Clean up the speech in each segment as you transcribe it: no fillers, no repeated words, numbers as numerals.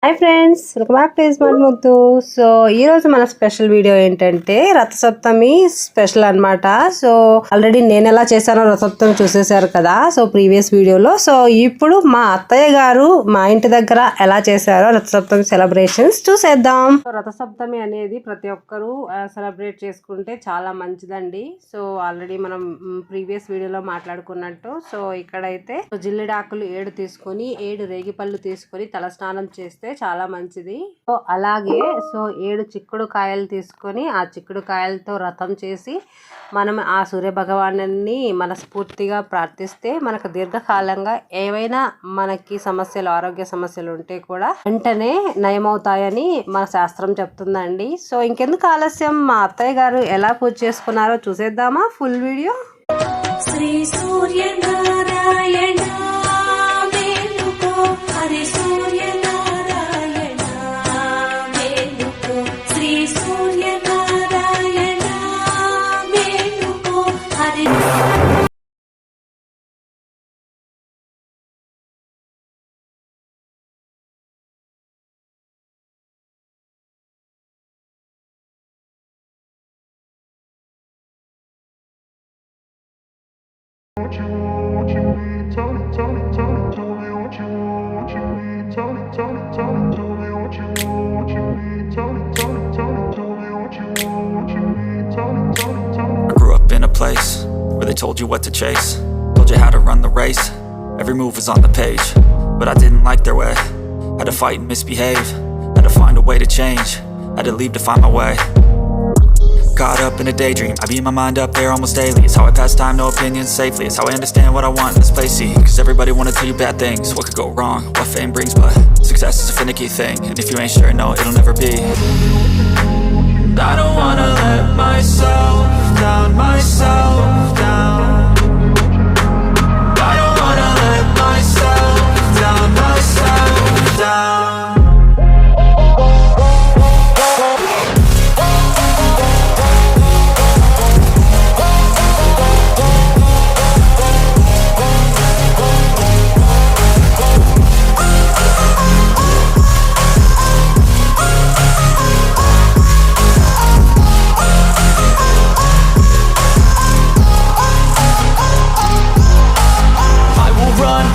Hi friends, welcome back to izmartmuthu. So ఈరోజు మన special video ఏంటంటే రథసప్తమి స్పెషల్ అనమాట. సో ఆల్రెడీ నేను ఎలా చేశానో రథసప్తమి చూసేశారు కదా, సో ప్రీవియస్ వీడియోలో. సో ఇప్పుడు మా అత్తయ్య గారు మా ఇంటి దగ్గర ఎలా చేశారో రథసప్తమి సెలబ్రేషన్స్ చూసేద్దాం. రథసప్తమి అనేది ప్రతి ఒక్కరూ సెలబ్రేట్ చేసుకుంటే చాలా మంచిదండి. సో ఆల్రెడీ మనం ప్రీవియస్ వీడియోలో మాట్లాడుకున్నట్టు, సో ఇక్కడైతే జిల్లిడాకులు 7 తీసుకొని 7 రేగిపళ్ళు తీసుకొని తలస్నానం చేస్తే చాలా మంచిది. సో అలాగే 7 చిక్కుడు కాయలు తీసుకొని ఆ చిక్కుడు కాయలతో రథం చేసి మనం ఆ సూర్య భగవానుని మనస్ఫూర్తిగా ప్రార్థిస్తే మనకు దీర్ఘకాలంగా ఏవైనా మనకి సమస్యలు, ఆరోగ్య సమస్యలు ఉంటే కూడా వెంటనే నయమవుతాయని మన శాస్త్రం చెప్తుందండి. సో ఇంకెందుకు ఆలస్యం, మా అత్తయ్య గారు ఎలా పూజ చేసుకున్నారో చూసేద్దామా ఫుల్ వీడియో. శ్రీ సూర్య నారాయణ మేలుకో, హరి సూర్య నారాయణ మేలుకో, శ్రీ సూర్య నారాయణ మేలుకో, Hari. I grew up in a place where they told you what to chase, told you how to run the race, every move was on the page, but I didn't like their way, had to fight and misbehave, had to find a way to change, had to leave to find my way. Caught up in a daydream, I beat my mind up there almost daily. It's how I pass time, no opinions safely. It's how I understand what I want in this place, see. Cause everybody wanna tell you bad things, what could go wrong, what fame brings. But success is a finicky thing, and if you ain't sure, no, it'll never be. I don't wanna let myself down, myself down. I don't wanna let myself down, myself down.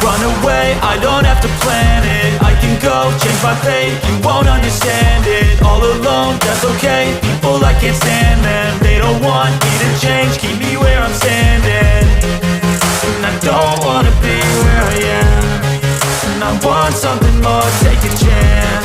Run away, I don't have to plan it. I can go, change my fate, you won't understand it. All alone, that's okay, people I can't stand them. They don't want me to change, keep me where I'm standing. And I don't wanna be where I am, and I want something more, take a chance.